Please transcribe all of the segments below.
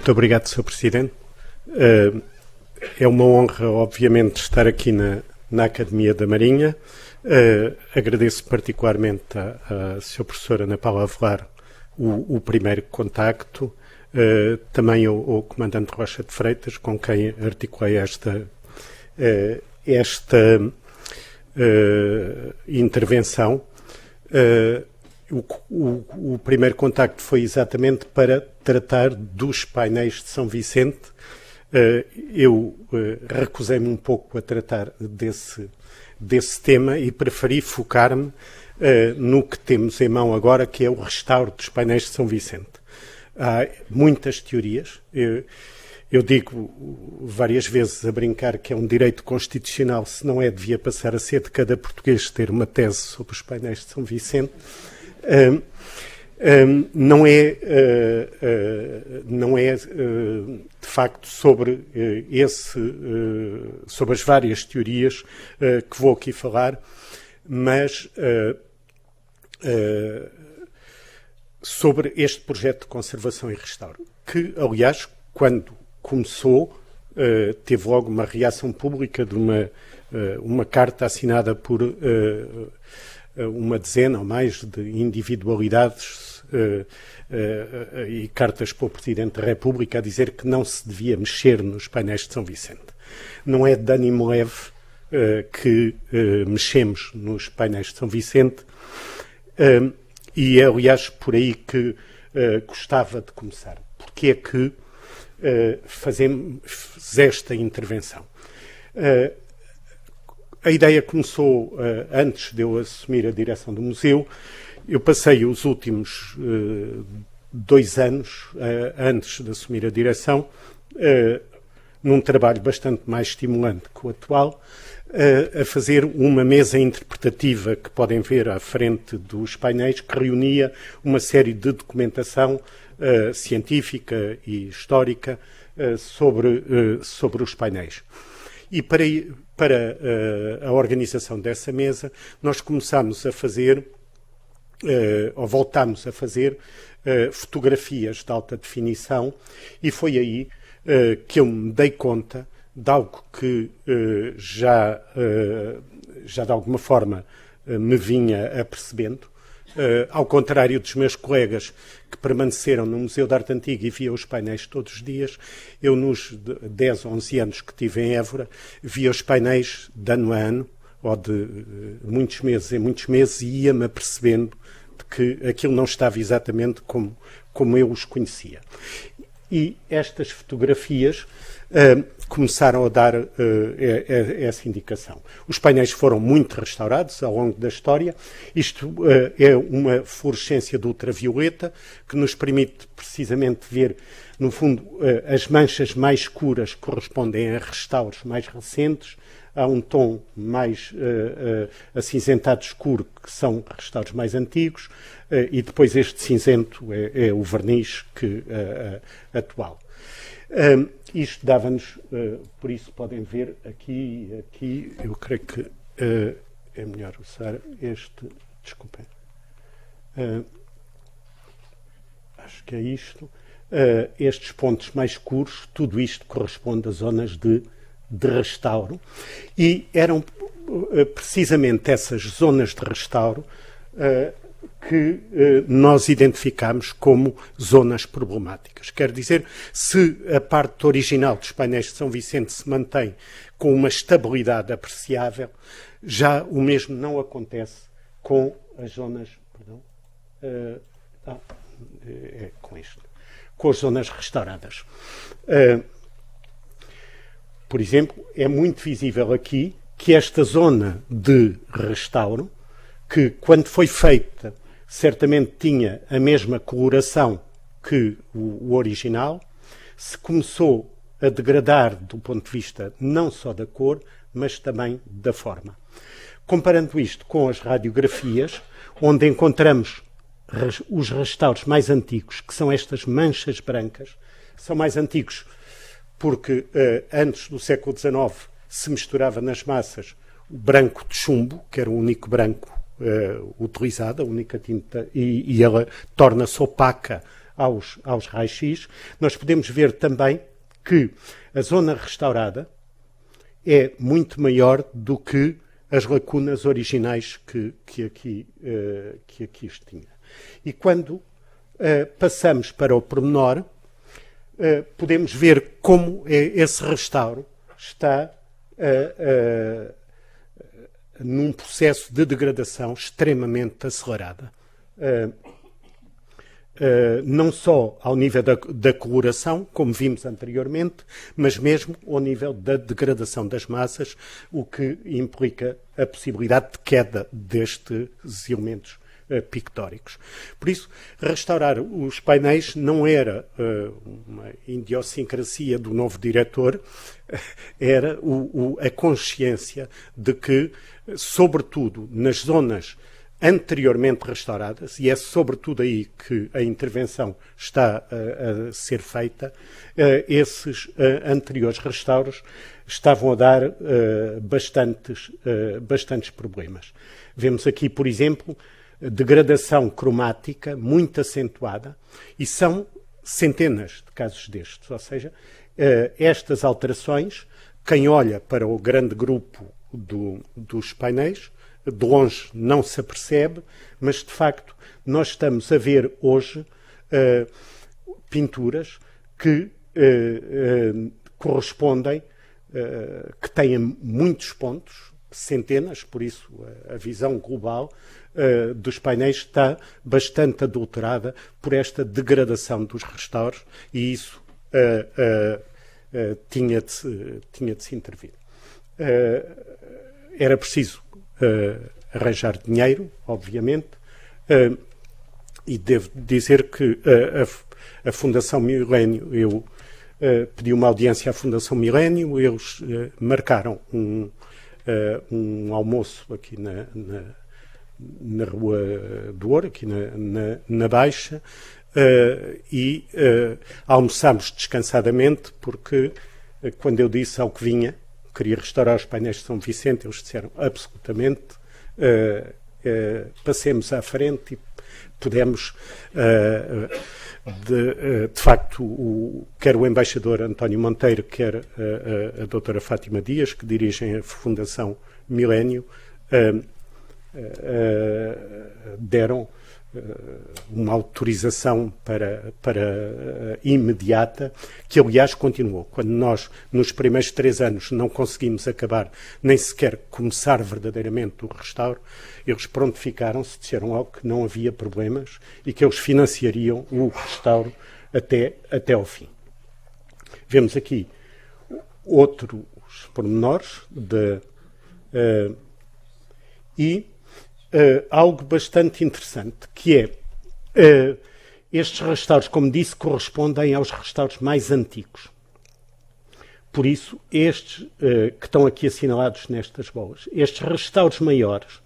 Muito obrigado, Sr. Presidente. É uma honra, obviamente, estar aqui na Academia da Marinha. Agradeço particularmente à Sra. Professora Ana Paula Avelar o primeiro contacto, também ao Comandante Rocha de Freitas, com quem articulei esta intervenção. O primeiro contacto foi exatamente para tratar dos painéis de São Vicente. Eu recusei-me um pouco a tratar desse tema e preferi focar-me no que temos em mão agora, que é o restauro dos painéis de São Vicente. Há muitas teorias. Eu digo várias vezes a brincar que é um direito constitucional, se não é, devia passar a ser de cada português ter uma tese sobre os painéis de São Vicente. Não é de facto sobre sobre as várias teorias que vou aqui falar, mas sobre este projeto de conservação e restauro, que, aliás, quando começou, teve logo uma reação pública de uma carta assinada por uma dezena ou mais de individualidades e cartas para o Presidente da República a dizer que não se devia mexer nos painéis de São Vicente. Não é de ânimo leve que mexemos nos painéis de São Vicente e é, aliás, por aí que gostava de começar. Porque é que fazemos esta intervenção? A ideia começou antes de eu assumir a direção do museu. Eu passei os últimos 2 anos, antes de assumir a direção, num trabalho bastante mais estimulante que o atual, a fazer uma mesa interpretativa que podem ver à frente dos painéis, que reunia uma série de documentação científica e histórica sobre os painéis. E para a organização dessa mesa, nós começámos a fazer, ou voltámos a fazer, fotografias de alta definição, e foi aí que eu me dei conta de algo que já de alguma forma me vinha apercebendo. Ao contrário dos meus colegas que permaneceram no Museu de Arte Antiga e via os painéis todos os dias, eu nos 10 ou 11 anos que tive em Évora, via os painéis de ano a ano, ou de muitos meses em muitos meses, e ia-me apercebendo de que aquilo não estava exatamente como eu os conhecia. E estas fotografias começaram a dar essa indicação. Os painéis foram muito restaurados ao longo da história. Isto é uma fluorescência de ultravioleta que nos permite precisamente ver, no fundo, as manchas mais escuras correspondem a restauros mais recentes. Há um tom mais acinzentado escuro, que são restauros mais antigos, e depois este cinzento é o verniz atual. Isto dava-nos, por isso podem ver aqui, eu creio que é melhor usar este, desculpem, acho que é isto, estes pontos mais escuros, tudo isto corresponde a zonas de restauro, e eram precisamente essas zonas de restauro que nós identificámos como zonas problemáticas. Quer dizer, se a parte original dos painéis de São Vicente se mantém com uma estabilidade apreciável, já o mesmo não acontece com as zonas, com as zonas restauradas. Por exemplo, é muito visível aqui que esta zona de restauro, que quando foi feita certamente tinha a mesma coloração que o original, se começou a degradar do ponto de vista não só da cor, mas também da forma. Comparando isto com as radiografias, onde encontramos os restauros mais antigos, que são estas manchas brancas, são mais antigos porque antes do século XIX se misturava nas massas o branco de chumbo, que era o único branco utilizado, a única tinta, e ela torna-se opaca aos raios-x, nós podemos ver também que a zona restaurada é muito maior do que as lacunas originais que aqui tinha. E quando passamos para o pormenor, podemos ver como esse restauro está num processo de degradação extremamente acelerada. Não só ao nível da coloração, como vimos anteriormente, mas mesmo ao nível da degradação das massas, o que implica a possibilidade de queda destes elementos pictóricos. Por isso, restaurar os painéis não era uma idiosincrasia do novo diretor, era a consciência de que, sobretudo nas zonas anteriormente restauradas, e é sobretudo aí que a intervenção está a ser feita, esses anteriores restauros estavam a dar bastantes problemas. Vemos aqui, por exemplo, degradação cromática muito acentuada, e são centenas de casos destes, ou seja, estas alterações, quem olha para o grande grupo dos painéis, de longe não se apercebe, mas de facto nós estamos a ver hoje pinturas que correspondem, que têm muitos pontos, centenas, por isso a visão global dos painéis está bastante adulterada por esta degradação dos restauros, e isso tinha de se intervir. Era preciso arranjar dinheiro, obviamente, e devo dizer que a Fundação Milênio, eu pedi uma audiência à Fundação Milênio, eles marcaram um almoço aqui na Rua do Ouro, aqui na Baixa, e almoçámos descansadamente, porque quando eu disse ao que vinha, queria restaurar os painéis de São Vicente, eles disseram absolutamente, passemos à frente e pudemos, de facto, quer o embaixador António Monteiro, quer a doutora Fátima Dias, que dirigem a Fundação Milênio, deram uma autorização para imediata, que aliás continuou. Quando nós, nos primeiros 3 anos, não conseguimos acabar, nem sequer começar verdadeiramente o restauro, eles prontificaram-se, disseram logo que não havia problemas e que eles financiariam o restauro até ao fim. Vemos aqui outros pormenores algo bastante interessante, que é estes restauros, como disse, correspondem aos restauros mais antigos. Por isso, estes que estão aqui assinalados nestas bolas, estes restauros maiores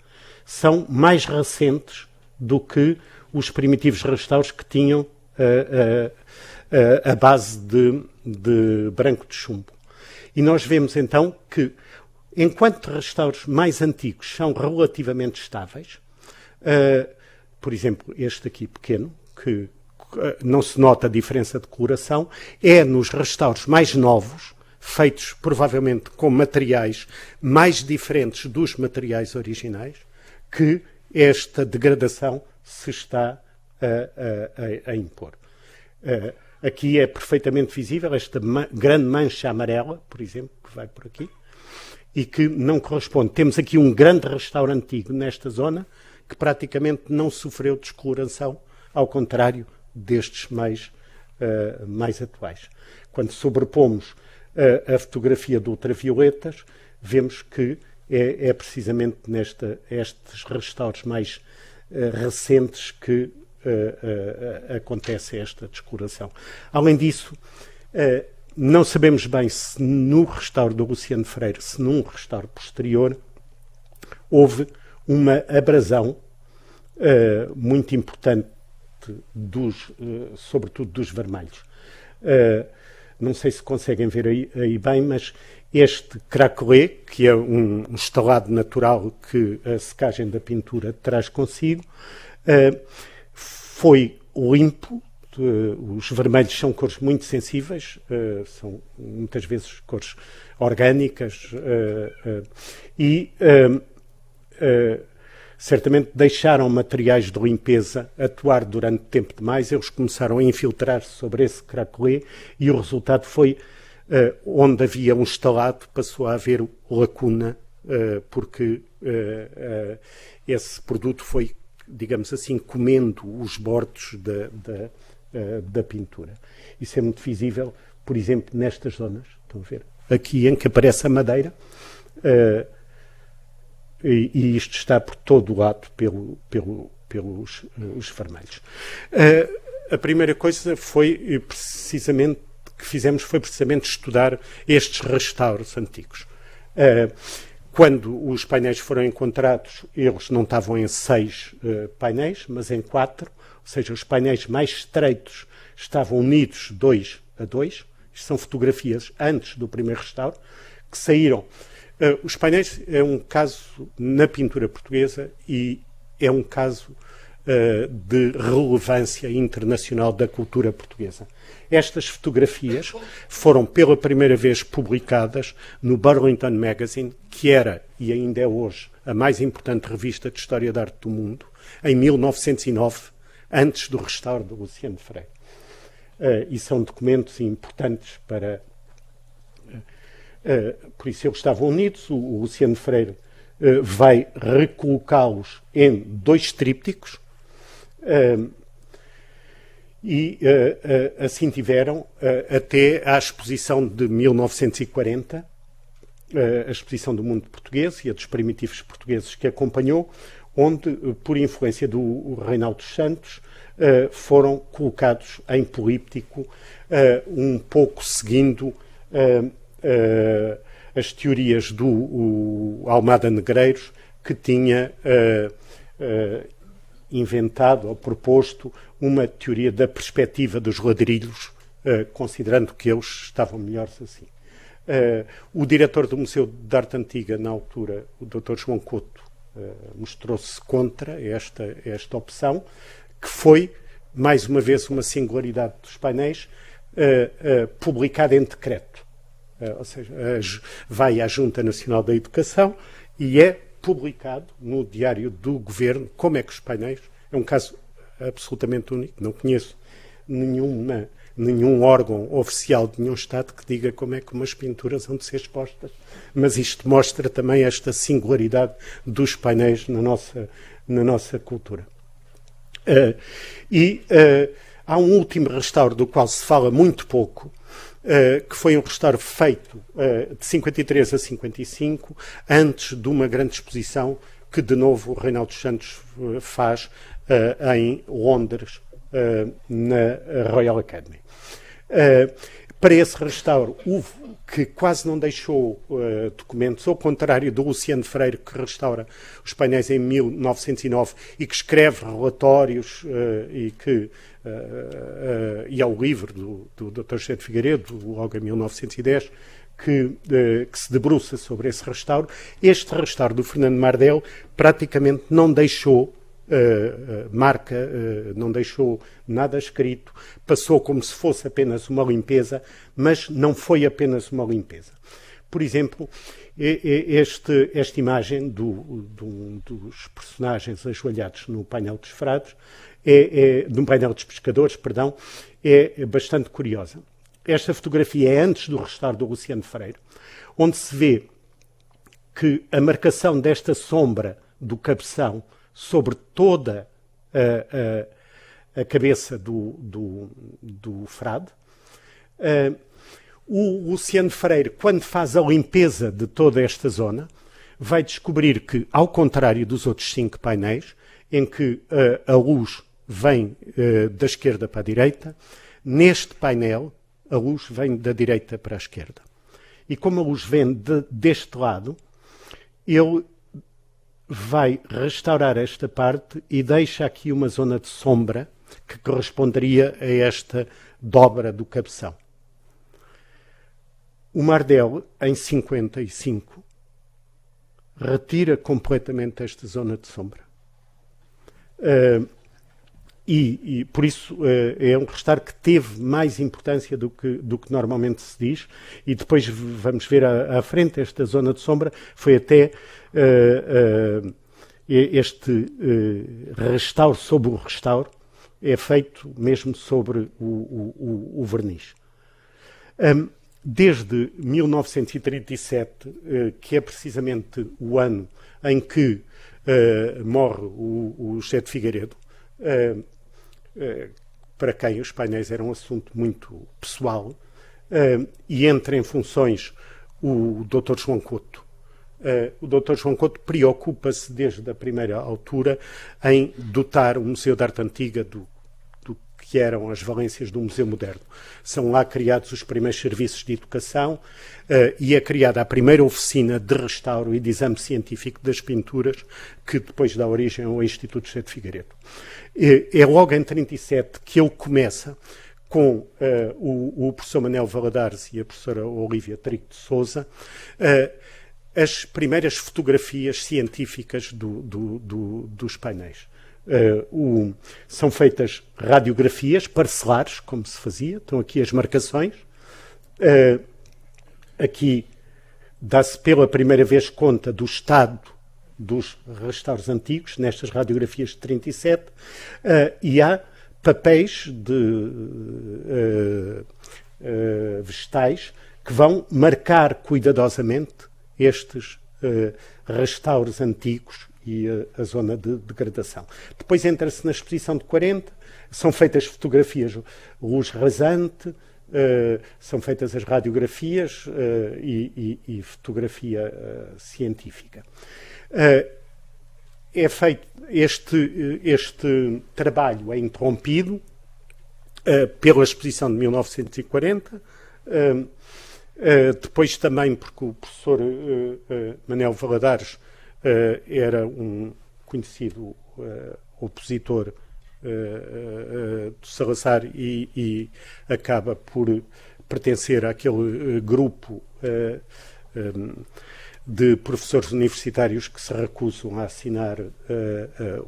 são mais recentes do que os primitivos restauros que tinham a base de branco de chumbo. E nós vemos então que, enquanto restauros mais antigos são relativamente estáveis, por exemplo, este aqui pequeno, que não se nota a diferença de coloração, é nos restauros mais novos, feitos provavelmente com materiais mais diferentes dos materiais originais, que esta degradação se está a impor. Aqui é perfeitamente visível esta grande mancha amarela, por exemplo, que vai por aqui, e que não corresponde. Temos aqui um grande restauro antigo nesta zona que praticamente não sofreu descoloração, ao contrário destes mais atuais. Quando sobrepomos a fotografia de ultravioletas, vemos que é precisamente estes restauros mais recentes que acontece esta descoloração. Além disso, não sabemos bem se no restauro do Luciano Freire, se num restauro posterior, houve uma abrasão muito importante, sobretudo dos vermelhos. Não sei se conseguem ver aí bem, mas este craquelé, que é um estalado natural que a secagem da pintura traz consigo, foi limpo, os vermelhos são cores muito sensíveis, são muitas vezes cores orgânicas e certamente deixaram materiais de limpeza atuar durante tempo demais. Eles começaram a infiltrar-se sobre esse craquelé e o resultado foi, onde havia um estalado, passou a haver lacuna, porque esse produto foi, digamos assim, comendo os bordos da pintura. Isso é muito visível, por exemplo, nestas zonas. Estão a ver? Aqui em que aparece a madeira, e isto está por todo o lado pelos os vermelhos. A primeira coisa foi precisamente que fizemos foi precisamente estudar estes restauros antigos. Quando os painéis foram encontrados, eles não estavam em 6 painéis, mas em 4, ou seja, os painéis mais estreitos estavam unidos 2 a 2. Isto são fotografias antes do primeiro restauro, que saíram. Os painéis é um caso na pintura portuguesa e é um caso de relevância internacional da cultura portuguesa. Estas fotografias foram pela primeira vez publicadas no Burlington Magazine, que era e ainda é hoje a mais importante revista de história da arte do mundo, em 1909, antes do restauro do Luciano Freire. E são documentos importantes para... por isso eles estavam unidos. O Luciano Freire vai recolocá-los em 2 trípticos, e assim tiveram até à exposição de 1940, a exposição do mundo português e a dos primitivos portugueses que acompanhou, onde, por influência do Reinaldo Santos, foram colocados em políptico, um pouco seguindo as teorias do Almada Negreiros, que tinha inventado ou proposto uma teoria da perspectiva dos ladrilhos, considerando que eles estavam melhores assim. O diretor do Museu de Arte Antiga, na altura, o Dr. João Couto, mostrou-se contra esta opção, que foi, mais uma vez, uma singularidade dos painéis, publicada em decreto. Ou seja, vai à Junta Nacional da Educação e é publicado no Diário do Governo. Como é que os painéis... É um caso absolutamente único. Não conheço nenhum órgão oficial de nenhum Estado que diga como é que umas pinturas hão de ser expostas. Mas isto mostra também esta singularidade dos painéis na nossa cultura. Há um último restauro do qual se fala muito pouco, que foi um restauro feito de 53 a 55, antes de uma grande exposição que, de novo, o Reinaldo Santos faz em Londres, na Royal Academy. Para esse restauro, que quase não deixou documentos, ao contrário do Luciano Freire, que restaura os painéis em 1909 e que escreve relatórios e ao livro do Dr. José de Figueiredo, logo em 1910, que se debruça sobre esse restauro. Este restauro do Fernando Mardel praticamente não deixou marca, não deixou nada escrito, passou como se fosse apenas uma limpeza, mas não foi apenas uma limpeza. Por exemplo, esta imagem dos personagens ajoelhados no painel dos frades, no painel dos pescadores, perdão, é bastante curiosa. Esta fotografia é antes do restauro do Luciano Freire, onde se vê que a marcação desta sombra do cabeção sobre toda a cabeça do frade. O Luciano Freire, quando faz a limpeza de toda esta zona, vai descobrir que, ao contrário dos outros 5 painéis, em que a luz vem da esquerda para a direita, neste painel a luz vem da direita para a esquerda. E como a luz vem deste lado, ele vai restaurar esta parte e deixa aqui uma zona de sombra que corresponderia a esta dobra do cabeção. O Mardel, em 55, retira completamente esta zona de sombra. E por isso é um restauro que teve mais importância do que normalmente se diz, e depois vamos ver à frente, esta zona de sombra foi até este restauro sobre o restauro, é feito mesmo sobre o verniz. Desde 1937, que é precisamente o ano em que morre o José de Figueiredo, para quem os painéis eram um assunto muito pessoal, e entra em funções o Dr. João Couto. O Dr. João Couto preocupa-se desde a primeira altura em dotar o Museu de Arte Antiga do que eram as valências do Museu Moderno. São lá criados os primeiros serviços de educação e é criada a primeira oficina de restauro e de exame científico das pinturas, que depois dá origem ao Instituto José de Figueiredo. É logo em 1937 que ele começa com o professor Manuel Valadares e a professora Olívia Trigo de Sousa as primeiras fotografias científicas dos painéis. São feitas radiografias parcelares, como se fazia. Estão aqui as marcações. Aqui dá-se pela primeira vez conta do estado dos restauros antigos, nestas radiografias de 37, e há papéis vegetais que vão marcar cuidadosamente estes restauros antigos e a zona de degradação. Depois entra-se na exposição de 40, são feitas fotografias luz rasante, são feitas as radiografias e fotografia científica. É feito este trabalho é interrompido pela exposição de 1940, depois também porque o professor Manuel Valadares era um conhecido opositor do Salazar e acaba por pertencer àquele grupo de professores universitários que se recusam a assinar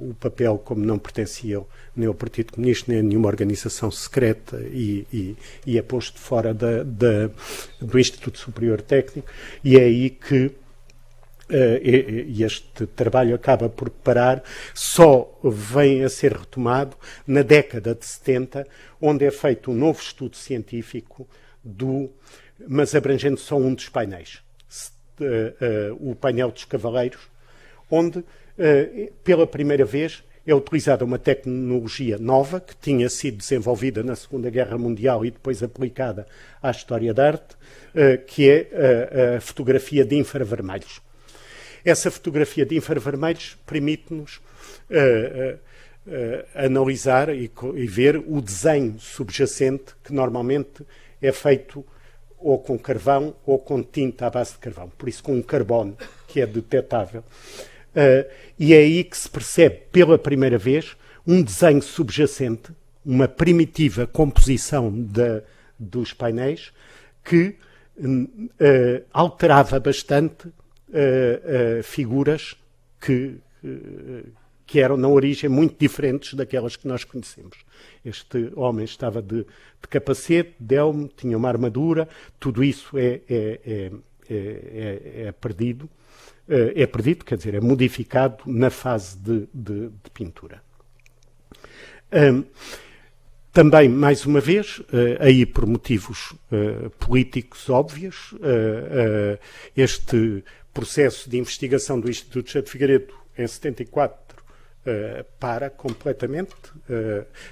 o papel como não pertenciam nem ao Partido Comunista nem a nenhuma organização secreta e é posto fora do Instituto Superior Técnico, e é aí que este trabalho acaba por parar, só vem a ser retomado na década de 70, onde é feito um novo estudo científico mas abrangendo só um dos painéis, o painel dos Cavaleiros, onde pela primeira vez é utilizada uma tecnologia nova que tinha sido desenvolvida na Segunda Guerra Mundial e depois aplicada à história da arte, que é a fotografia de infravermelhos. Essa fotografia de infravermelhos permite-nos analisar e ver o desenho subjacente, que normalmente é feito ou com carvão ou com tinta à base de carvão, por isso com um carbono que é detectável. E é aí que se percebe pela primeira vez um desenho subjacente, uma primitiva composição dos painéis que alterava bastante figuras que eram na origem muito diferentes daquelas que nós conhecemos. Este homem estava de capacete, de elmo, tinha uma armadura, tudo isso é perdido. É perdido, quer dizer, é modificado na fase de pintura. Também, mais uma vez, aí por motivos políticos óbvios, este processo de investigação do Instituto José de Figueiredo em 74 para completamente,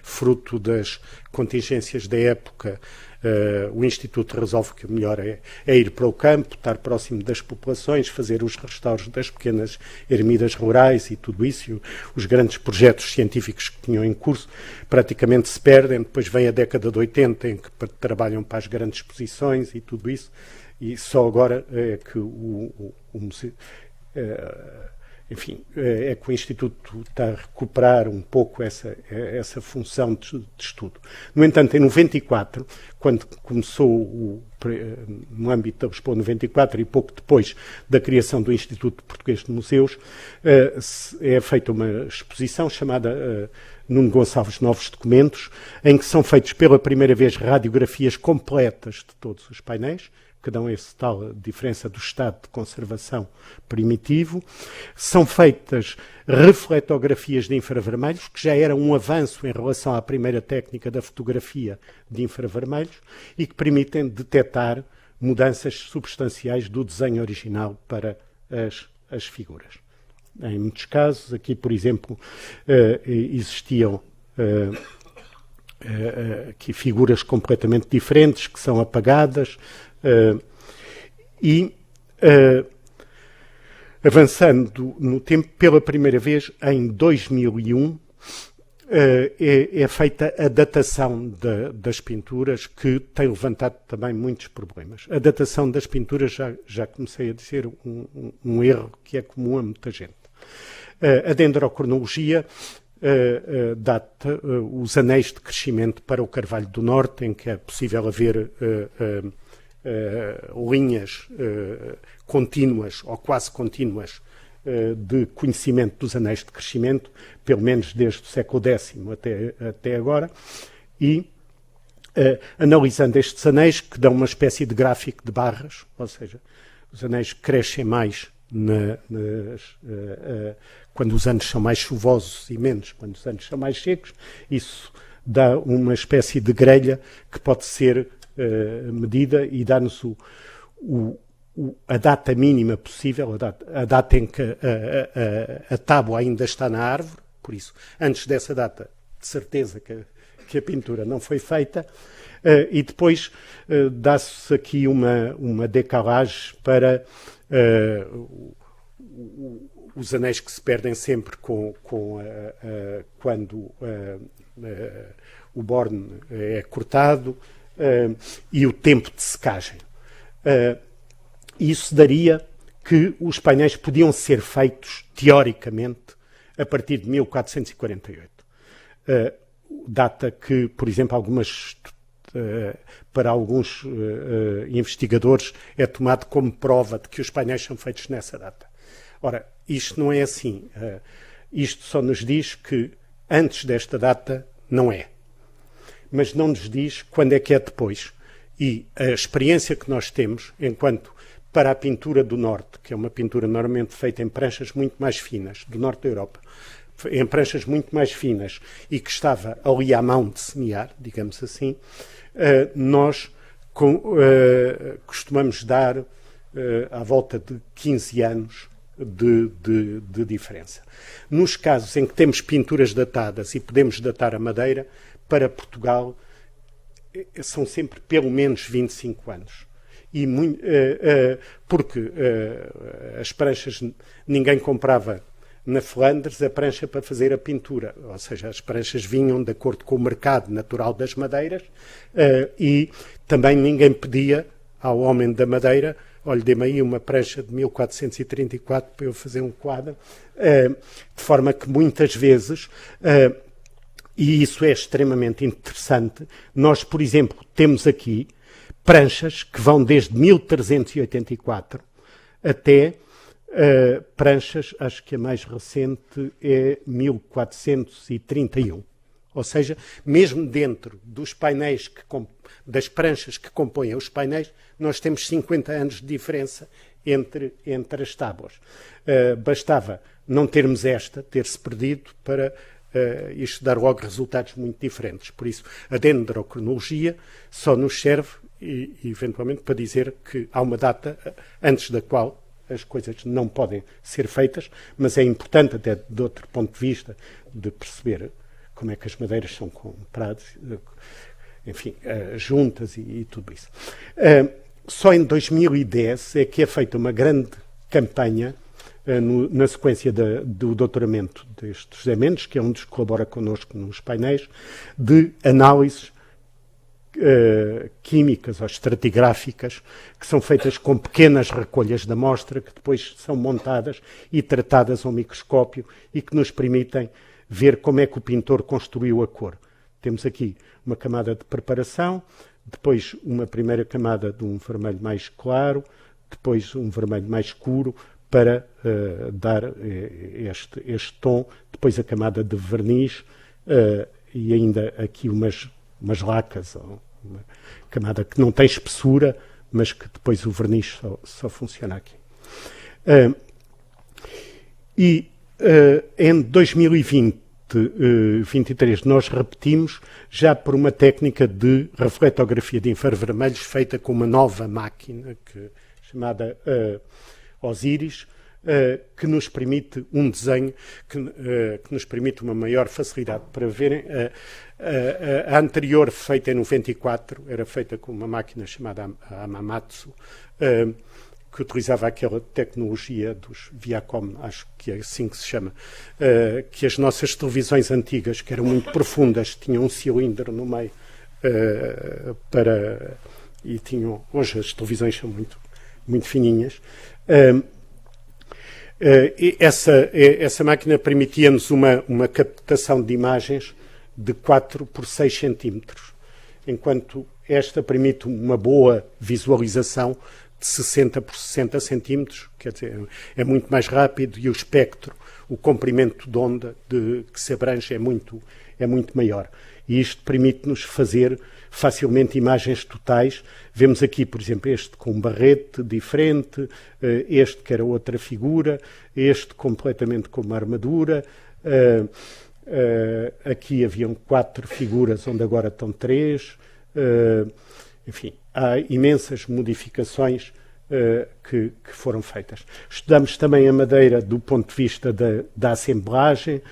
fruto das contingências da época. O Instituto resolve que o melhor é ir para o campo, estar próximo das populações, fazer os restauros das pequenas ermidas rurais e tudo isso, e os grandes projetos científicos que tinham em curso praticamente se perdem. Depois vem a década de 80, em que trabalham para as grandes exposições e tudo isso, e só agora é que o museu... Enfim, é que o Instituto está a recuperar um pouco essa função de estudo. No entanto, em 94, quando começou no âmbito da Expo 94 e pouco depois da criação do Instituto Português de Museus, é feita uma exposição chamada Nuno Gonçalves Novos Documentos, em que são feitos pela primeira vez radiografias completas de todos os painéis, que dão essa tal diferença do estado de conservação primitivo. São feitas refletografias de infravermelhos, que já era um avanço em relação à primeira técnica da fotografia de infravermelhos e que permitem detectar mudanças substanciais do desenho original para as figuras. Em muitos casos, aqui, por exemplo, existiam aqui figuras completamente diferentes que são apagadas avançando no tempo, pela primeira vez, em 2001, é feita a datação das pinturas, que tem levantado também muitos problemas. A datação das pinturas, já comecei a dizer, um erro que é comum a muita gente. A dendrocronologia data os anéis de crescimento para o Carvalho do Norte, em que é possível haver linhas contínuas ou quase contínuas de conhecimento dos anéis de crescimento, pelo menos desde o século X até agora, e analisando estes anéis, que dão uma espécie de gráfico de barras, ou seja, os anéis crescem mais quando os anos são mais chuvosos e menos quando os anos são mais secos. Isso dá uma espécie de grelha que pode ser medida e dá-nos a data mínima possível, a data em que a tábua ainda está na árvore. Por isso, antes dessa data, de certeza que a pintura não foi feita, e depois dá-se aqui uma decalagem para os anéis que se perdem sempre quando o borne é cortado, e o tempo de secagem. Isso daria que os painéis podiam ser feitos, teoricamente, a partir de 1448. Data que, por exemplo, para alguns investigadores é tomado como prova de que os painéis são feitos nessa data. Ora, isto não é assim. Isto só nos diz que antes desta data não é. Mas não nos diz quando é que é depois. E a experiência que nós temos, enquanto para a pintura do Norte, que é uma pintura normalmente feita em pranchas muito mais finas, do Norte da Europa, em pranchas muito mais finas, e que estava ali à mão de semear, digamos assim, nós costumamos dar à volta de 15 anos de diferença. Nos casos em que temos pinturas datadas e podemos datar a madeira, para Portugal são sempre pelo menos 25 anos. Porque as pranchas, ninguém comprava na Flandres a prancha para fazer a pintura, ou seja, as pranchas vinham de acordo com o mercado natural das madeiras, e também ninguém pedia ao homem da madeira: olha, dê-me aí uma prancha de 1434 para eu fazer um quadro, de forma que muitas vezes, e isso é extremamente interessante, nós, por exemplo, temos aqui pranchas que vão desde 1384 até pranchas, acho que a mais recente é 1431. Ou seja, mesmo dentro dos painéis, das pranchas que compõem os painéis, nós temos 50 anos de diferença entre as tábuas. Bastava não termos ter-se perdido para isto dar logo resultados muito diferentes. Por isso, a dendrocronologia só nos serve, eventualmente, para dizer que há uma data antes da qual as coisas não podem ser feitas, mas é importante, até de outro ponto de vista, de perceber como é que as madeiras são compradas, enfim, juntas e tudo isso. Só em 2010 é que é feita uma grande campanha, na sequência do doutoramento deste José Mendes, que é um dos que colabora connosco nos painéis, de análises químicas ou estratigráficas, que são feitas com pequenas recolhas de amostra, que depois são montadas e tratadas ao microscópio e que nos permitem ver como é que o pintor construiu a cor. Temos aqui uma camada de preparação, depois uma primeira camada de um vermelho mais claro, depois um vermelho mais escuro, para dar este tom, depois a camada de verniz, e ainda aqui umas lacas, ou uma camada que não tem espessura, mas que depois o verniz só funciona aqui. Em 2023 nós repetimos, já por uma técnica de reflectografia de infravermelhos feita com uma nova máquina chamada Osiris, que nos permite um desenho que nos permite uma maior facilidade para verem. A anterior, feita em 94, era feita com uma máquina chamada Hamamatsu, que utilizava aquela tecnologia dos Viacom, acho que é assim que se chama, que as nossas televisões antigas, que eram muito profundas, tinham um cilindro no meio e tinham. Hoje as televisões são muito, muito fininhas. Essa máquina permitia-nos uma captação de imagens de 4 por 6 centímetros, enquanto esta permite uma boa visualização de 60 por 60 centímetros, quer dizer, é muito mais rápido, e o espectro, o comprimento de onda que se abrange é muito maior. E isto permite-nos fazer facilmente imagens totais. Vemos aqui, por exemplo, este com um barrete diferente, este que era outra figura, este completamente com uma armadura. Aqui haviam 4 figuras, onde agora estão 3. Enfim, há imensas modificações que foram feitas. Estudamos também a madeira do ponto de vista da assemblagem.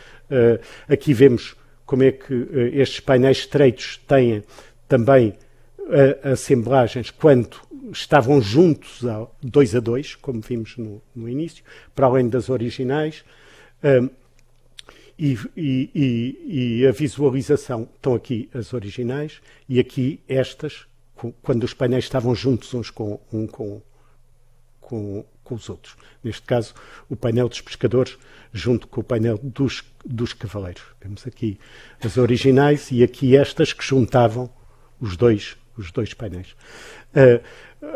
Aqui vemos como é que estes painéis estreitos têm também assemblagens quando estavam juntos 2 a 2, como vimos no início, para além das originais. E a visualização, estão aqui as originais, e aqui estas, quando os painéis estavam juntos uns com os outros. Neste caso, o painel dos pescadores junto com o painel dos cavaleiros. Temos aqui as originais e aqui estas que juntavam os dois painéis.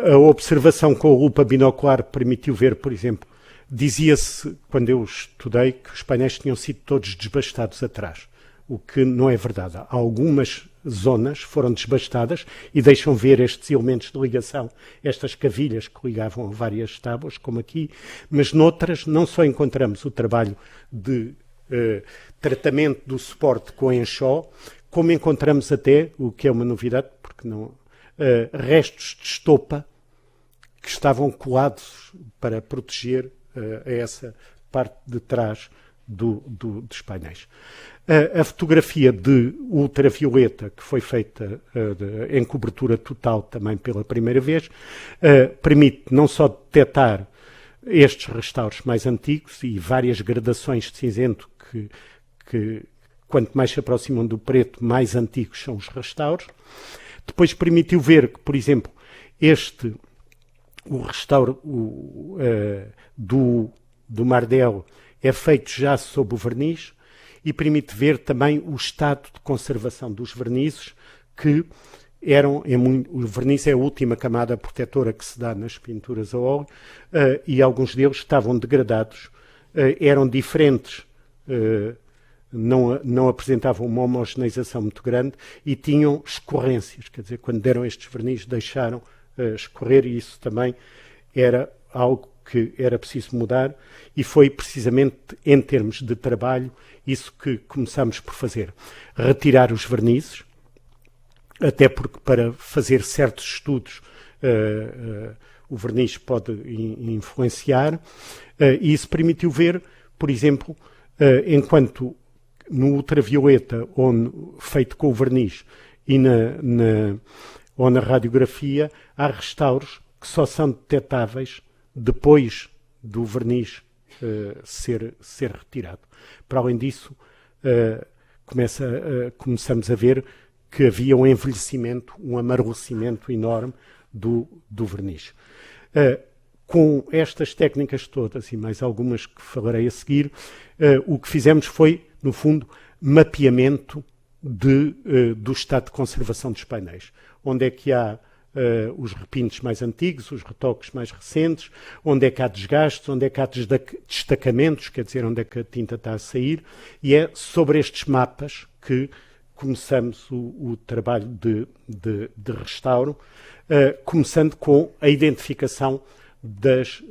A observação com a lupa binocular permitiu ver, por exemplo, dizia-se, quando eu estudei, que os painéis tinham sido todos desbastados atrás, o que não é verdade. Algumas zonas foram desbastadas e deixam ver estes elementos de ligação, estas cavilhas que ligavam a várias tábuas, como aqui, mas noutras não só encontramos o trabalho de tratamento do suporte com enxó, como encontramos até, o que é uma novidade, porque não, restos de estopa que estavam colados para proteger a essa parte de trás dos painéis. A fotografia de ultravioleta, que foi feita em cobertura total também pela primeira vez, permite não só detectar estes restauros mais antigos e várias gradações de cinzento que quanto mais se aproximam do preto, mais antigos são os restauros. Depois permitiu ver que, por exemplo, o restauro do Mardel é feito já sob o verniz e permite ver também o estado de conservação dos vernizes, que eram, o verniz é a última camada protetora que se dá nas pinturas a óleo, e alguns deles estavam degradados, eram diferentes, não apresentavam uma homogeneização muito grande e tinham escorrências, quer dizer, quando deram estes vernizes deixaram escorrer, e isso também era algo que era preciso mudar, e foi precisamente em termos de trabalho isso que começamos por fazer. Retirar os vernizes, até porque para fazer certos estudos o verniz pode influenciar, e isso permitiu ver, por exemplo, enquanto no ultravioleta, feito com o verniz, ou na radiografia, há restauros que só são detectáveis depois do verniz ser retirado. Para além disso, começamos a ver que havia um envelhecimento, um amarelecimento enorme do verniz. Com estas técnicas todas e mais algumas que falarei a seguir, o que fizemos foi, no fundo, mapeamento do estado de conservação dos painéis. Onde é que há os repintos mais antigos, os retoques mais recentes, onde é que há desgastes, onde é que há destacamentos, quer dizer, onde é que a tinta está a sair, e é sobre estes mapas que começamos o trabalho de restauro, começando com a identificação das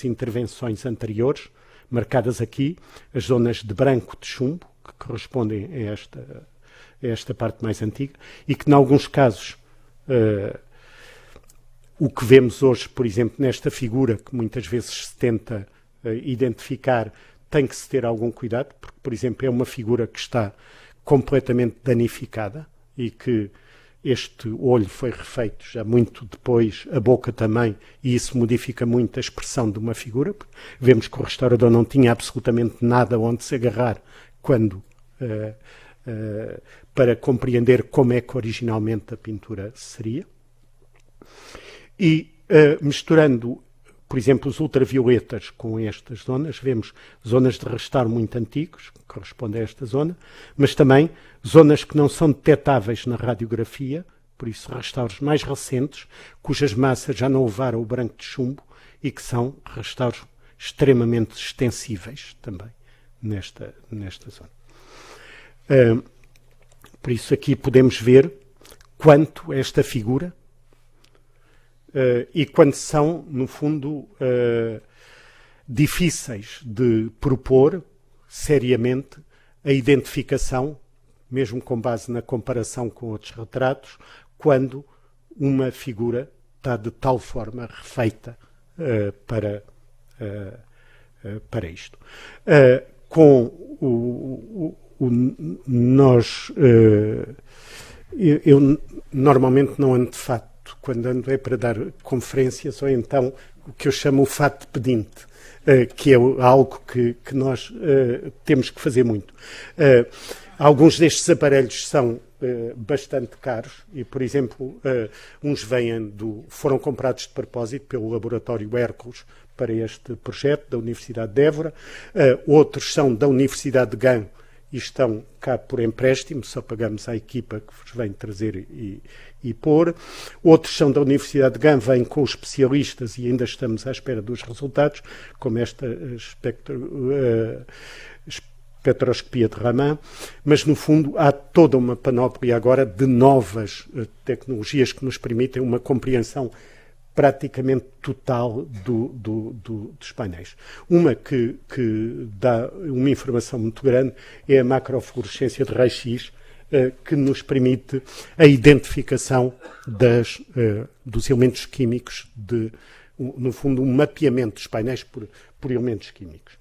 intervenções anteriores, marcadas aqui, as zonas de branco de chumbo, que correspondem a esta parte mais antiga, e que, em alguns casos, o que vemos hoje, por exemplo, nesta figura, que muitas vezes se tenta identificar, tem que se ter algum cuidado, porque, por exemplo, é uma figura que está completamente danificada e que este olho foi refeito já muito depois, a boca também, e isso modifica muito a expressão de uma figura. Vemos que o restaurador não tinha absolutamente nada onde se agarrar quando para compreender como é que originalmente a pintura seria. E misturando, por exemplo, os ultravioletas com estas zonas, vemos zonas de restauro muito antigos, que correspondem a esta zona, mas também zonas que não são detectáveis na radiografia, por isso restauros mais recentes, cujas massas já não levaram o branco de chumbo e que são restauros extremamente extensíveis também nesta zona. Por isso aqui podemos ver quanto esta figura e quando são, no fundo, difíceis de propor seriamente a identificação, mesmo com base na comparação com outros retratos, quando uma figura está de tal forma refeita para isto. Eu normalmente não ando de fato, quando ando é para dar conferências, ou então o que eu chamo o fato de pedinte, que é algo que nós temos que fazer muito. Alguns destes aparelhos são bastante caros e, por exemplo, uns foram comprados de propósito pelo laboratório Hércules para este projeto da Universidade de Évora, outros são da Universidade de Gand e estão cá por empréstimo, só pagamos à equipa que vos vem trazer e pôr. Outros são da Universidade de Gand, vêm com os especialistas e ainda estamos à espera dos resultados, como esta espectroscopia de Raman, mas no fundo há toda uma panóplia agora de novas tecnologias que nos permitem uma compreensão praticamente total dos painéis. Uma que dá uma informação muito grande é a macrofluorescência de raio-x, que nos permite a identificação dos elementos químicos, no fundo, um mapeamento dos painéis por elementos químicos.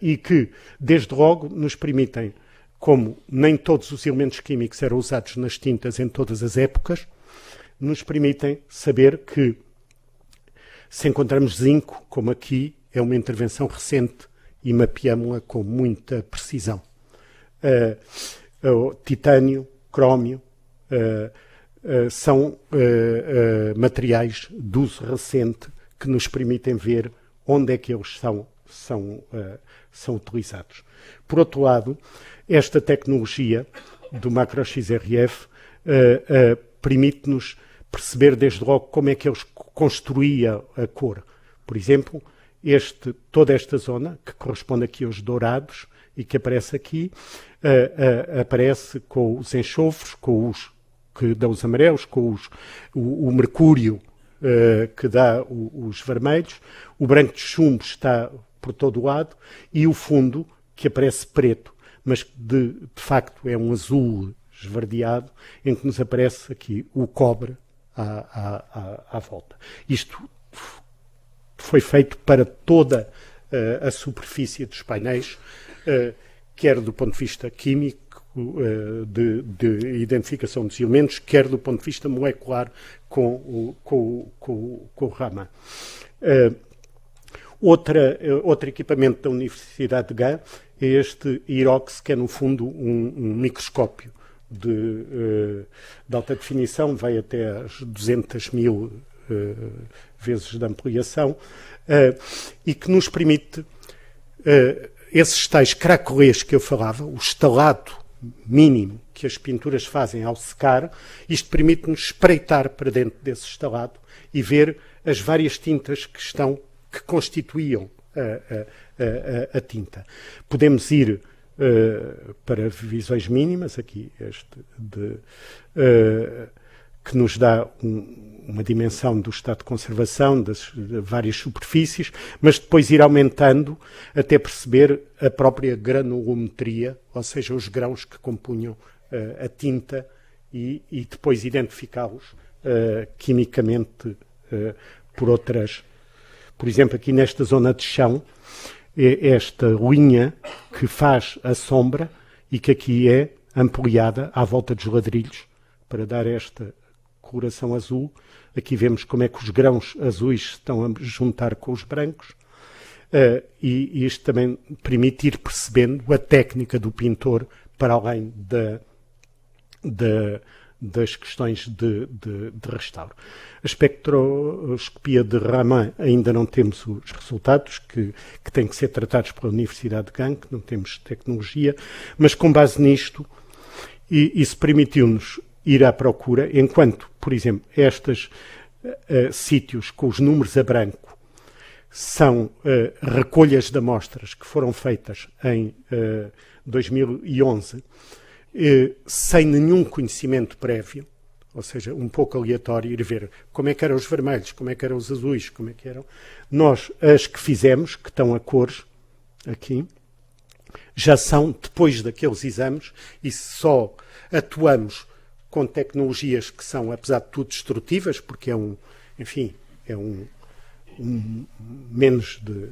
E que, desde logo, nos permitem, como nem todos os elementos químicos eram usados nas tintas em todas as épocas, nos permitem saber que, se encontramos zinco, como aqui, é uma intervenção recente e mapeamos-la com muita precisão. Titânio, crómio, são materiais de uso recente que nos permitem ver onde é que eles são utilizados. Por outro lado, esta tecnologia do macro-XRF permite-nos perceber desde logo como é que eles construíam a cor. Por exemplo, toda esta zona, que corresponde aqui aos dourados e que aparece aqui, aparece com os enxofres, que dão os amarelos, com o mercúrio, que dá os vermelhos, o branco de chumbo está por todo o lado e o fundo, que aparece preto, mas de facto é um azul esverdeado, em que nos aparece aqui o cobre à volta. Isto foi feito para toda a superfície dos painéis, quer do ponto de vista químico, de identificação dos elementos, quer do ponto de vista molecular com o Raman. Outro equipamento da Universidade de Gand é este IROX, que é no fundo um microscópio de alta definição, vai até às 200.000 vezes de ampliação, e que nos permite esses tais cracolés que eu falava, o estalado mínimo que as pinturas fazem ao secar, isto permite-nos espreitar para dentro desse estalado e ver as várias tintas que constituíam a tinta. Podemos ir para visões mínimas, aqui que nos dá uma dimensão do estado de conservação de várias superfícies, mas depois ir aumentando até perceber a própria granulometria, ou seja, os grãos que compunham a tinta e depois identificá-los quimicamente por outras. Por exemplo, aqui nesta zona de chão, esta linha que faz a sombra e que aqui é ampliada à volta dos ladrilhos para dar esta coloração azul. Aqui vemos como é que os grãos azuis estão a juntar com os brancos e isto também permite ir percebendo a técnica do pintor para além das questões de restauro. A espectroscopia de Raman ainda não temos os resultados que têm que ser tratados pela Universidade de Gand, não temos tecnologia, mas com base nisto, isso permitiu-nos ir à procura, enquanto, por exemplo, estes sítios com os números a branco são recolhas de amostras que foram feitas em 2011, sem nenhum conhecimento prévio, ou seja, um pouco aleatório, ir ver como é que eram os vermelhos, como é que eram os azuis, como é que eram. Nós, as que fizemos, que estão a cores, aqui, já são depois daqueles exames e só atuamos com tecnologias que são, apesar de tudo, destrutivas, porque é menos de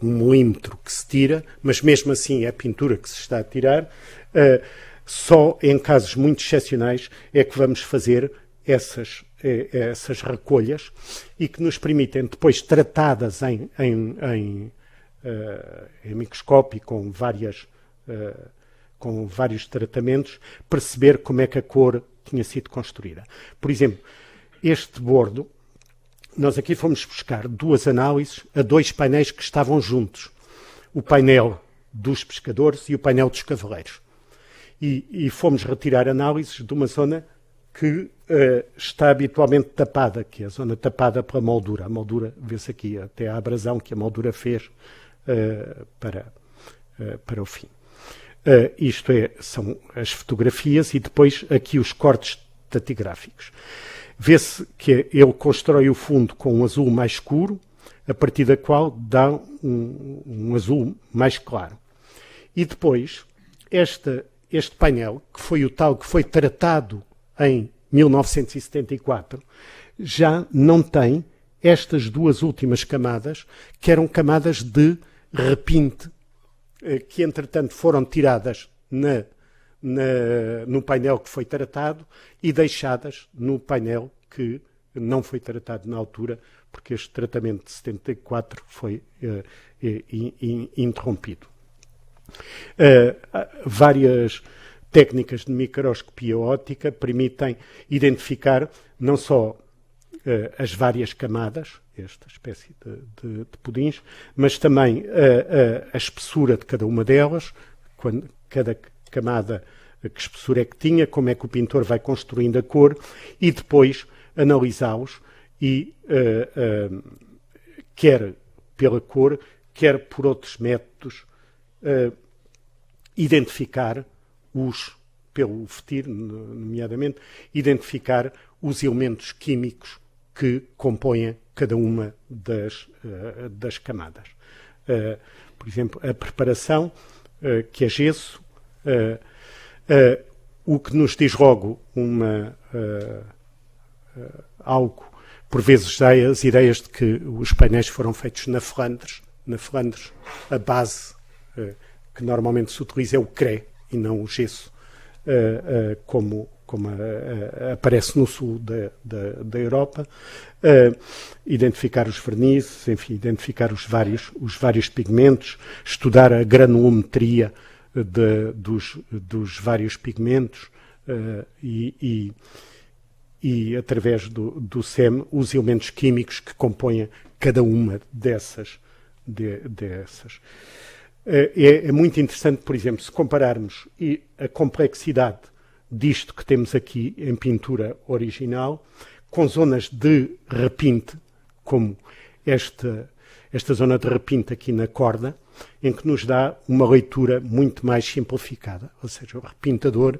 1 milímetro que se tira, mas mesmo assim é a pintura que se está a tirar. Só em casos muito excepcionais é que vamos fazer essas recolhas e que nos permitem, depois tratadas em microscópio com vários tratamentos, perceber como é que a cor tinha sido construída. Por exemplo, este bordo, nós aqui fomos buscar 2 análises a 2 painéis que estavam juntos. O painel dos pescadores e o painel dos cavaleiros. E fomos retirar análises de uma zona que está habitualmente tapada, que é a zona tapada pela moldura. A moldura, vê-se aqui, até a abrasão que a moldura fez para o fim. Isto são as fotografias e depois aqui os cortes tatigráficos. Vê-se que ele constrói o fundo com um azul mais escuro, a partir da qual dá um azul mais claro. E depois, este painel, que foi o tal que foi tratado em 1974, já não tem estas 2 últimas camadas, que eram camadas de repinte, que entretanto foram tiradas no painel que foi tratado e deixadas no painel que não foi tratado na altura, porque este tratamento de 74 foi interrompido. Várias técnicas de microscopia óptica permitem identificar não só as várias camadas, esta espécie de pudins, mas também a espessura de cada uma delas, cada camada, que espessura é que tinha, como é que o pintor vai construindo a cor e depois analisá-los e quer pela cor, quer por outros métodos, identificar pelo fetir, nomeadamente, identificar os elementos químicos que compõem cada uma das camadas. Por exemplo, a preparação, que é gesso, o que nos diz logo algo, por vezes dá as ideias de que os painéis foram feitos na Flandres. Na Flandres, a base que normalmente se utiliza é o cré e não o gesso, como aparece no sul da Europa. Identificar os vernizes, enfim, identificar os vários pigmentos, estudar a granulometria dos vários pigmentos e através do SEM, os elementos químicos que compõem cada uma dessas. É muito interessante, por exemplo, se compararmos a complexidade disto que temos aqui em pintura original com zonas de repinte, como esta zona de repinte aqui na corda, em que nos dá uma leitura muito mais simplificada. Ou seja, o repintador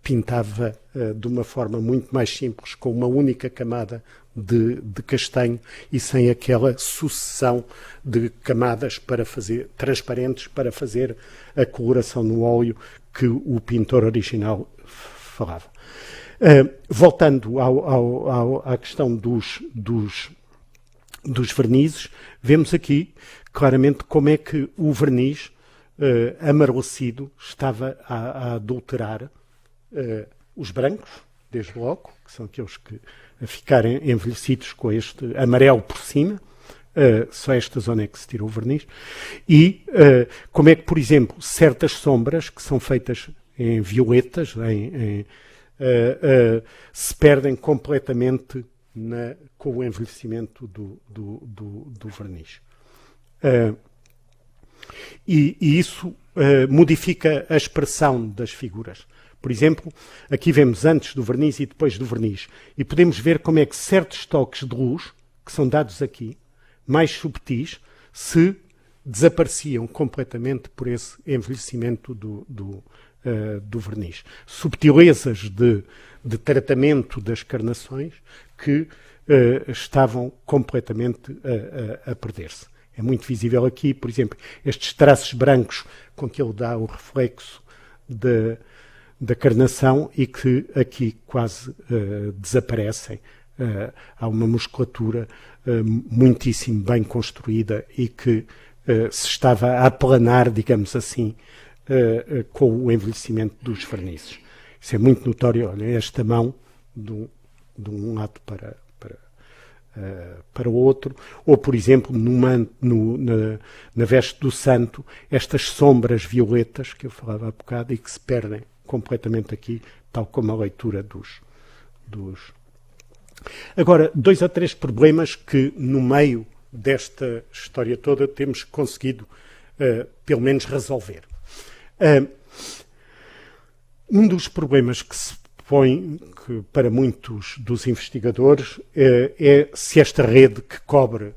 pintava de uma forma muito mais simples, com uma única camada de castanho e sem aquela sucessão de camadas transparentes para fazer a coloração no óleo que o pintor original falava. Voltando à questão dos vernizes, vemos aqui claramente como é que o verniz amarelecido estava a adulterar os brancos, desde logo, que são aqueles que ficarem envelhecidos com este amarelo por cima, só esta zona é que se tira o verniz, e como é que, por exemplo, certas sombras que são feitas em violetas se perdem completamente com o envelhecimento do verniz. E isso modifica a expressão das figuras. Por exemplo, aqui vemos antes do verniz e depois do verniz. E podemos ver como é que certos toques de luz, que são dados aqui, mais subtis, se desapareciam completamente por esse envelhecimento do verniz. Subtilezas de tratamento das carnações que estavam completamente a perder-se. É muito visível aqui, por exemplo, estes traços brancos com que ele dá o reflexo da carnação e que aqui quase desaparecem. Há uma musculatura muitíssimo bem construída e que se estava a aplanar, digamos assim, com o envelhecimento dos vernizes. Isso é muito notório. Olha, esta mão de um lado para o outro, ou, por exemplo, na veste do santo, estas sombras violetas que eu falava há bocado e que se perdem completamente aqui, tal como a leitura dos... Agora, 2 ou 3 problemas que, no meio desta história toda, temos conseguido, pelo menos, resolver. Um dos problemas que se põe para muitos dos investigadores é se esta rede que cobre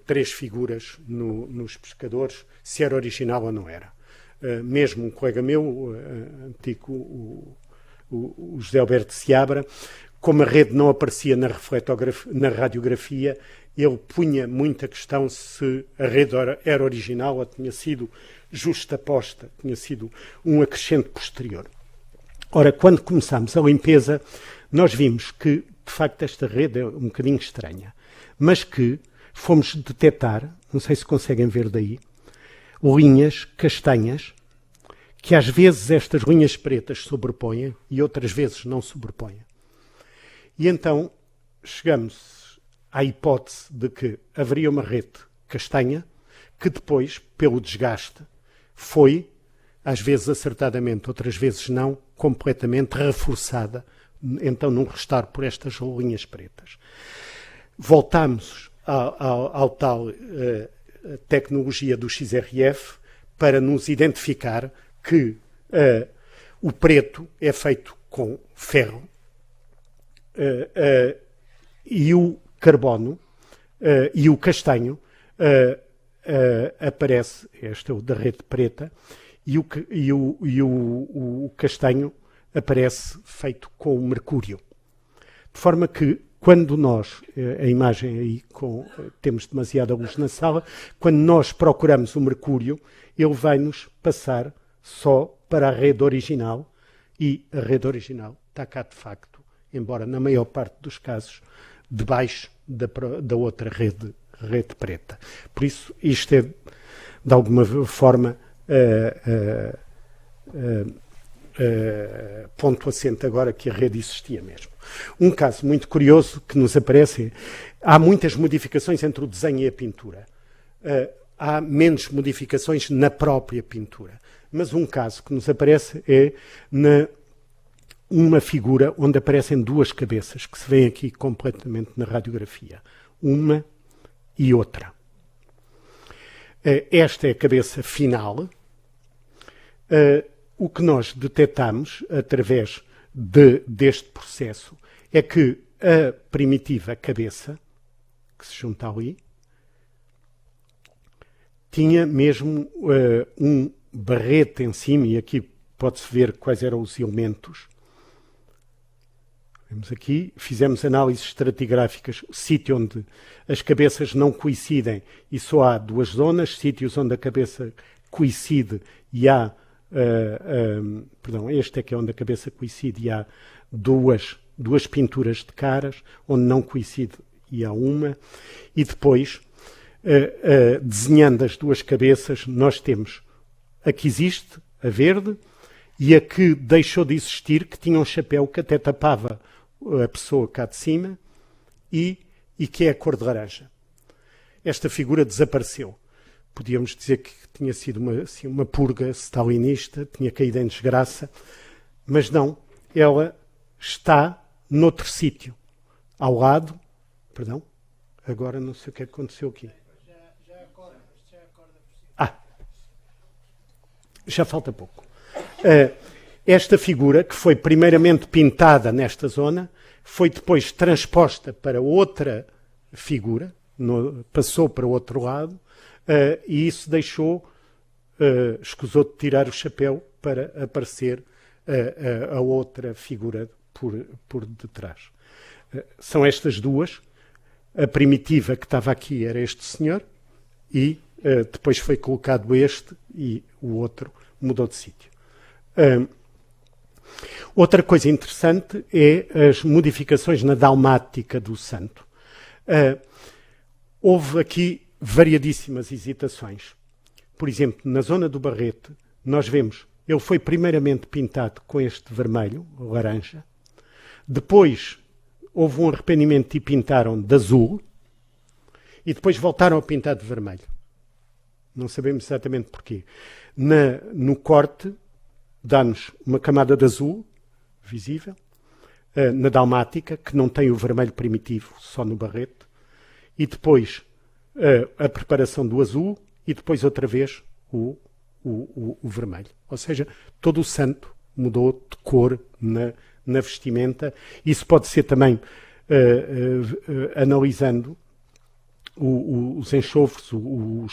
3 figuras nos pescadores, se era original ou não era. Mesmo um colega meu, antigo, o José Alberto Seabra, como a rede não aparecia na radiografia, ele punha muita questão se a rede era original ou tinha sido justaposta, tinha sido um acrescente posterior. Ora, quando começámos a limpeza, nós vimos que, de facto, esta rede é um bocadinho estranha, mas que fomos detectar, não sei se conseguem ver daí, linhas castanhas, que às vezes estas linhas pretas sobrepõem e outras vezes não sobrepõem. E então chegamos à hipótese de que haveria uma rede castanha que depois, pelo desgaste, foi, às vezes acertadamente, outras vezes não, completamente reforçada, então num restauro por estas linhas pretas. Voltámos ao tal tecnologia do XRF para nos identificar que o preto é feito com ferro e o carbono e o castanho aparece, este é o da rede preta, e o castanho aparece feito com o mercúrio. De forma que, quando nós, a imagem aí, temos demasiada luz na sala, quando nós procuramos o mercúrio, ele vai-nos passar só para a rede original, e a rede original está cá de facto, embora na maior parte dos casos, debaixo da outra rede preta. Por isso, isto é, de alguma forma, ponto assente agora que a rede existia mesmo. Um caso muito curioso que nos aparece, há muitas modificações entre o desenho e a pintura. Há menos modificações na própria pintura. Mas um caso que nos aparece é uma figura onde aparecem 2 cabeças, que se vêem aqui completamente na radiografia. Uma e outra. esta é a cabeça final. O que nós detectamos através deste processo é que a primitiva cabeça, que se junta ali, tinha mesmo um barrete em cima, e aqui pode-se ver quais eram os elementos. Vemos aqui, fizemos análises estratigráficas, sítio onde as cabeças não coincidem e só há duas zonas, sítios onde a cabeça coincide e há, este é que é onde a cabeça coincide e há duas pinturas de caras, onde não coincide e há uma, e depois, desenhando as duas cabeças, nós temos a que existe, a verde, e a que deixou de existir, que tinha um chapéu que até tapava a pessoa cá de cima, e que é a cor de laranja. Esta figura desapareceu. Podíamos dizer que tinha sido uma purga stalinista, tinha caído em desgraça, mas não, ela está noutro sítio, ao lado, perdão, agora não sei o que aconteceu aqui. Já falta pouco. Esta figura, que foi primeiramente pintada nesta zona, foi depois transposta para outra figura, passou para o outro lado, e isso escusou de tirar o chapéu para aparecer a outra figura por detrás. São estas duas. A primitiva que estava aqui era este senhor, e depois foi colocado este, e o outro mudou de sítio. Outra coisa interessante é as modificações na dalmática do santo. Houve aqui variadíssimas hesitações. Por exemplo, na zona do barrete, nós vemos, ele foi primeiramente pintado com este vermelho, laranja. Depois houve um arrependimento e pintaram de azul. E depois voltaram a pintar de vermelho. Não sabemos exatamente porquê. No corte, dá-nos uma camada de azul, visível, na dalmática, que não tem o vermelho primitivo, só no barrete, e depois a preparação do azul, e depois outra vez o vermelho. Ou seja, todo o santo mudou de cor na vestimenta. Isso pode ser também analisando os enxofres, o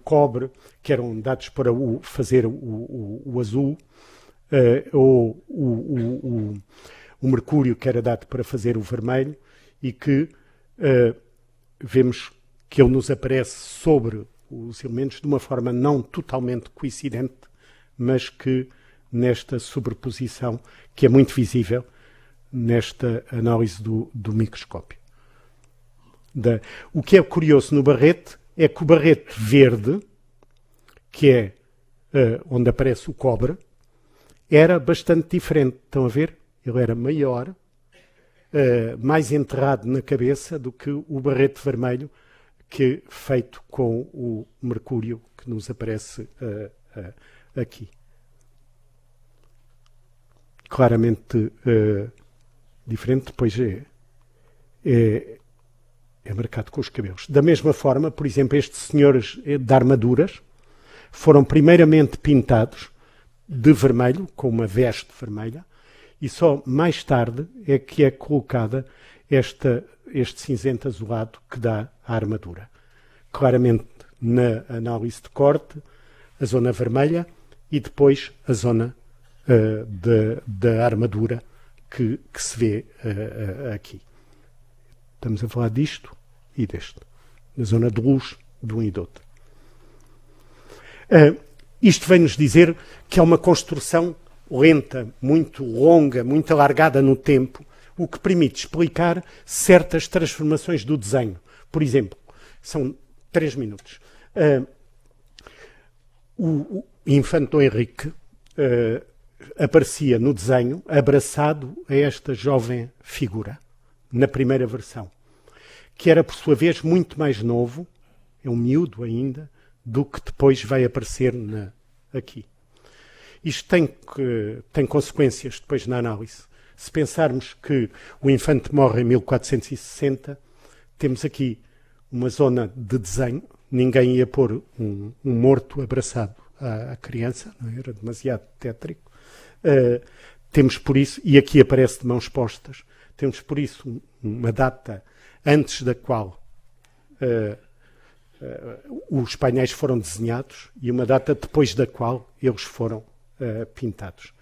cobre, que eram dados para fazer o azul, ou o mercúrio, que era dado para fazer o vermelho, e que vemos que ele nos aparece sobre os elementos de uma forma não totalmente coincidente, mas que nesta sobreposição, que é muito visível nesta análise do microscópio. O que é curioso no barrete é que o barrete verde, que é onde aparece o cobre, era bastante diferente. Estão a ver? Ele era maior, mais enterrado na cabeça do que o barrete vermelho, que é feito com o mercúrio que nos aparece aqui. Claramente diferente, depois é marcado com os cabelos. Da mesma forma, por exemplo, estes senhores de armaduras foram primeiramente pintados de vermelho, com uma veste vermelha, e só mais tarde é que é colocada este cinzento azulado que dá a armadura. Claramente, na análise de corte, a zona vermelha e depois a zona da armadura que se vê aqui. Estamos a falar disto e deste. Na zona de luz de um e do outro. Isto vem-nos dizer que é uma construção lenta, muito longa, muito alargada no tempo, o que permite explicar certas transformações do desenho. Por exemplo, são 3 minutos. O infante Dom Henrique aparecia no desenho abraçado a esta jovem figura, na primeira versão, que era, por sua vez, muito mais novo, é um miúdo ainda, do que depois vai aparecer aqui. Isto tem consequências depois na análise. Se pensarmos que o infante morre em 1460, temos aqui uma zona de desenho ninguém ia pôr um morto abraçado à criança, não é? Era demasiado tétrico. Temos por isso, e aqui aparece de mãos postas, temos por isso uma data antes da qual os painéis foram desenhados e uma data depois da qual eles foram pintados.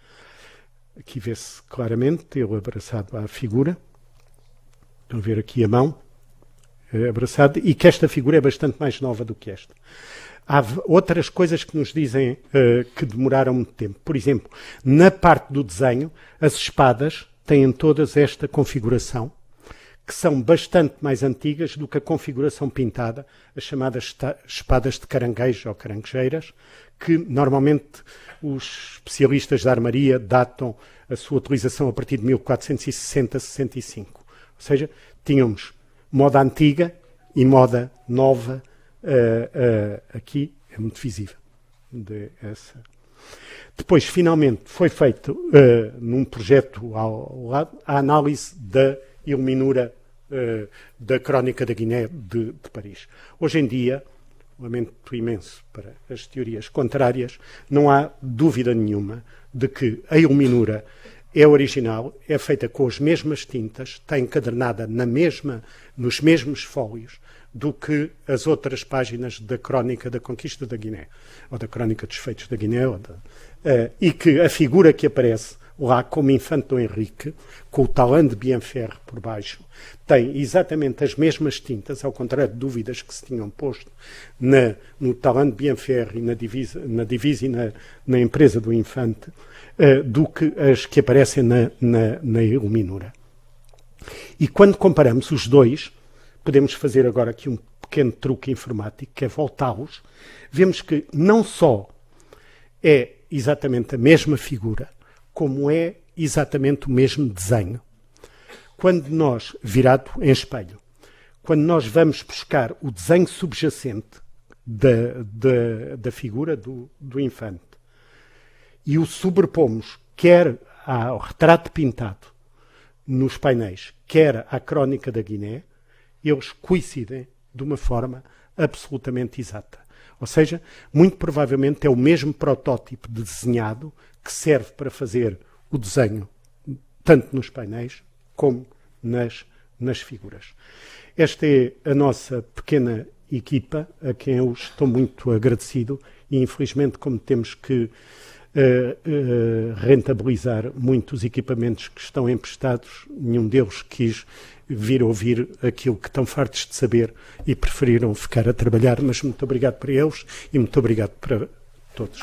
Aqui vê-se claramente ele abraçado à figura. Estão a ver aqui a mão abraçada, e que esta figura é bastante mais nova do que esta. Há outras coisas que nos dizem que demoraram muito tempo. Por exemplo, na parte do desenho, as espadas têm todas esta configuração, que são bastante mais antigas do que a configuração pintada, as chamadas espadas de caranguejo ou caranguejeiras, que normalmente os especialistas da armaria datam a sua utilização a partir de 1460-65. Ou seja, tínhamos moda antiga e moda nova. Aqui é muito visível. Depois, finalmente, foi feito num projeto ao lado a análise da iluminura da Crónica da Guiné de Paris. Hoje em dia, lamento imenso para as teorias contrárias, não há dúvida nenhuma de que a iluminura é original, é feita com as mesmas tintas, está encadernada nos mesmos fólios do que as outras páginas da Crónica da Conquista da Guiné, ou da Crónica dos Feitos da Guiné, e que a figura que aparece lá como Infante Dom Henrique, com o talão de Bienferre por baixo, tem exatamente as mesmas tintas, ao contrário de dúvidas que se tinham posto no talão de Bienferre e na divisa e na empresa do Infante, do que as que aparecem na iluminura. E quando comparamos os dois, podemos fazer agora aqui um pequeno truque informático, que é voltá-los, vemos que não só é exatamente a mesma figura, como é exatamente o mesmo desenho. Quando nós, virado em espelho, quando nós vamos buscar o desenho subjacente da figura do infante e o sobrepomos quer ao retrato pintado nos painéis, quer à Crónica da Guiné, eles coincidem de uma forma absolutamente exata. Ou seja, muito provavelmente é o mesmo protótipo de desenhado que serve para fazer o desenho tanto nos painéis como nas figuras. Esta é a nossa pequena equipa, a quem eu estou muito agradecido e, infelizmente, como temos que rentabilizar muitos equipamentos que estão emprestados, nenhum deles quis vir ouvir aquilo que estão fartos de saber e preferiram ficar a trabalhar, mas muito obrigado para eles e muito obrigado para todos.